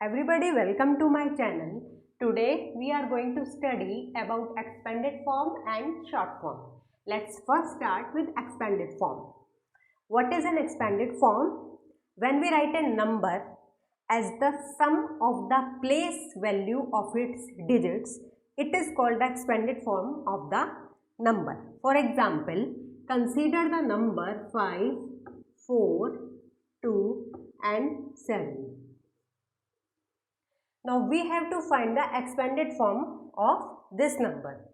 Everybody, welcome to my channel. Today we are going to study about expanded form and short form. Let's first start with expanded form. What is an expanded form? When we write a number as the sum of the place value of its digits, it is called the expanded form of the number. For example, consider the number 5, 4, 2 and 7. Now we have to find the expanded form of this number.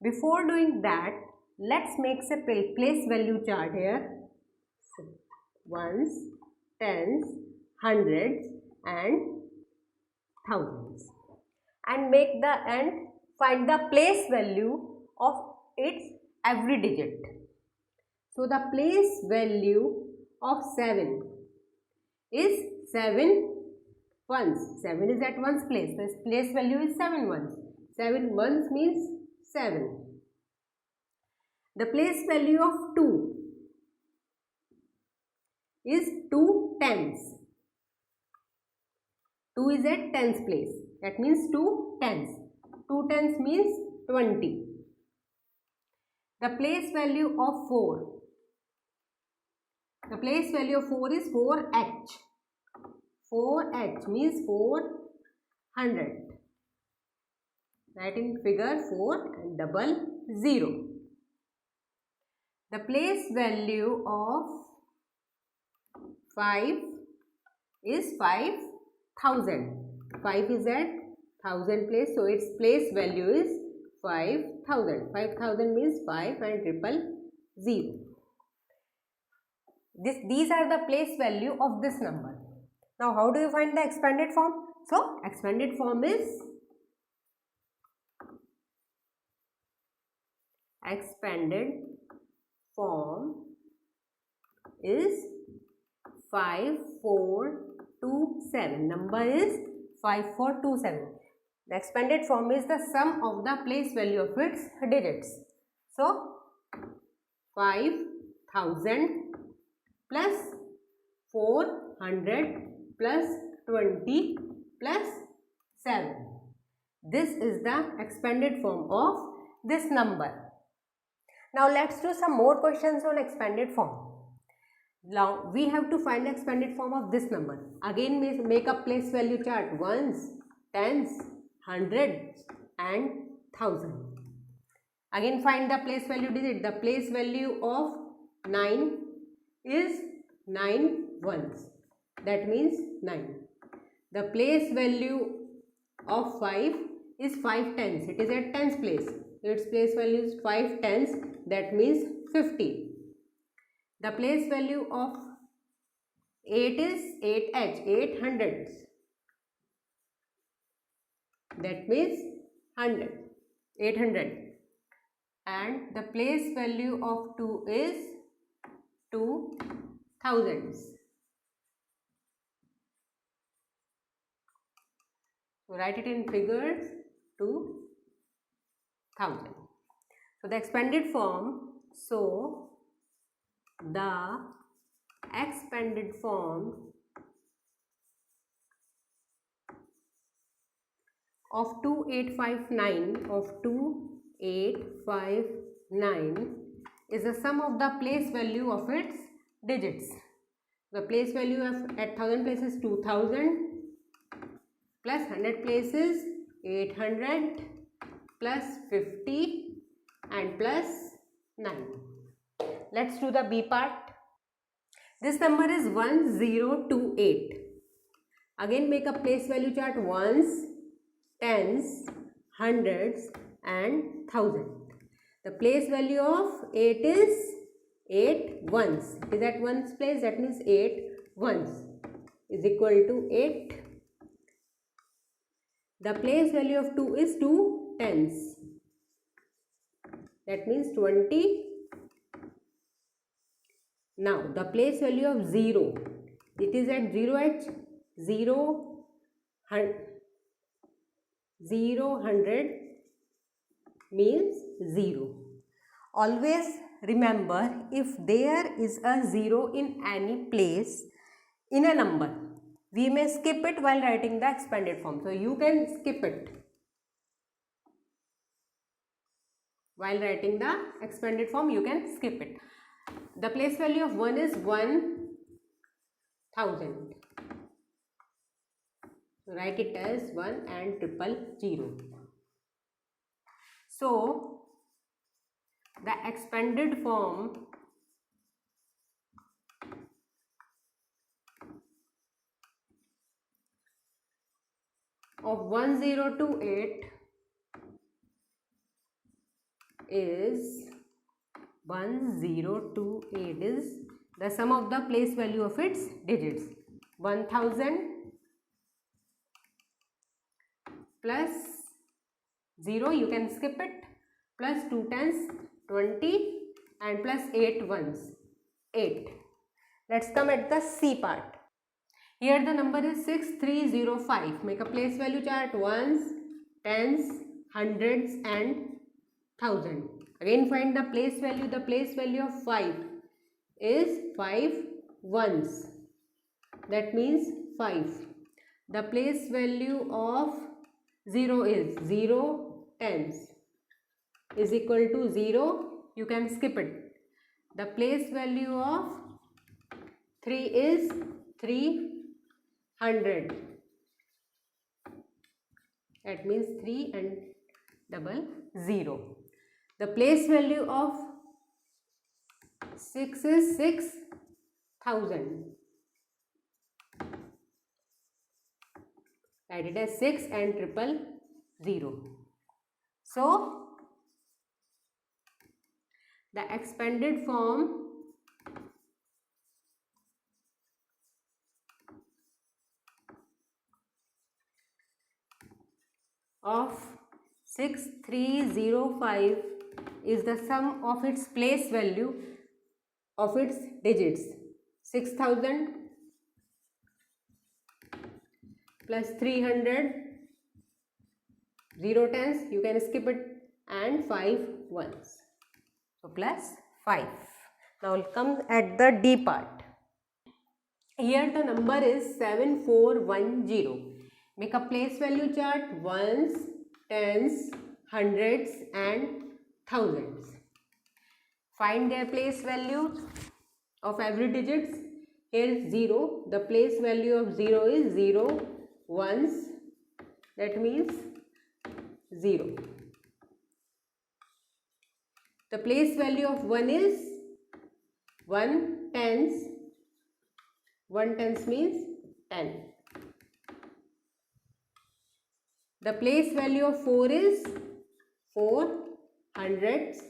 Before doing that, let's make a place value chart here. Ones, tens, hundreds and thousands. And find the place value of its every digit. So the place value of 7 is 7 ones. 7 is at ones place. The place value is 7 ones. 7 ones means 7. The place value of 2 is 2 tens. 2 is at tens place. That means 2 tens. 2 tens means 20. The place value of 4. The place value of 4 is 4h. 4h means 400. Write in figure 4 and double 0. The place value of 5 is 5000. 5 is at 1000 place, so its place value is 5000. 5000 means 5 and triple 0. These are the place value of this number. Now, how do you find the expanded form? So, expanded form is 5427. Number is 5427. The expanded form is the sum of the place value of its digits. So, 5000 plus 400 plus 20 plus 7. This is the expanded form of this number. Now let's do some more questions on expanded form. Now we have to find the expanded form of this number. Again make a place value chart. Ones, tens, hundreds and thousand. Again find the place value digit. The place value of 9 is 9 ones. That means 9. The place value of 5 is 5 tens. It is at tens place. Its place value is 5 tens. That means 50. The place value of 8 is 8h. 8 hundreds. That means 100. 800. And the place value of 2 is 2 thousands. So write it in figures 2000. So the expanded form. So the expanded form of 2859 is the sum of the place value of its digits. The place value of at 1000 places 2000 plus 100 places 800 plus 50 and plus 9. Let's do the B part. This number is 1028. Again make a place value chart. Ones, tens, hundreds and thousand. The place value of 8 is 8 ones. It is at ones place. That means 8 ones is equal to 8. The place value of 2 is 2 tens. That means 20. Now the place value of 0. It is at 0h. 100 means 0. Always remember, if there is a 0 in any place in a number, We may skip it while writing the expanded form. So you can skip it while writing the expanded form. You can skip it. The place value of 1 is 1000. Write it as 1 and 000. So the expanded form of 1028 is 1028 is the sum of the place value of its digits. 1000 plus 0, you can skip it, plus 2 tens 20 and plus 8 ones 8. Let's come at the C part. Here the number is 6305. Make a place value chart: ones, tens, hundreds and thousand. Again find the place value. The place value of 5 is 5 ones. That means 5. The place value of 0 is 0 tens is equal to 0. You can skip it. The place value of 3 is 300. That means 3 and 000. The place value of 6 is 6000. Write it as 6 and 000. So the expanded form of 6305 is the sum of its place value of its digits. 6000 plus 300, 0 tens, you can skip it, and 5 ones. So plus 5. Now we'll come at the D part. Here the number is 7410. Make a place value chart: ones, tens, hundreds and thousands. Find their place values of every digits. Here is 0. The place value of 0 is 0 ones. That means 0. The place value of 1 is 1 tens. 1 tens means 10. The place value of 4 is 4 hundreds.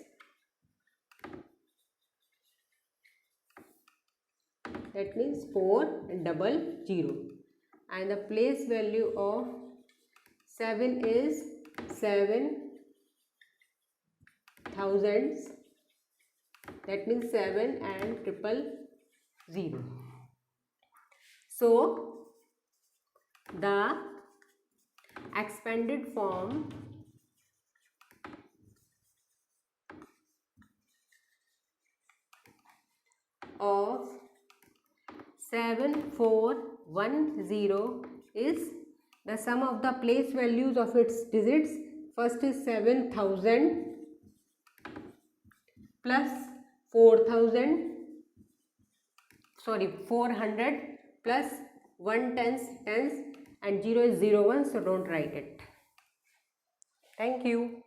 That means 4 and 00. And the place value of 7 is 7 thousands. That means 7 and 000. So the expanded form of 7410 is the sum of the place values of its digits. First is 7000 plus 400 plus 1 tens and 0 is 01, so don't write it. Thank you.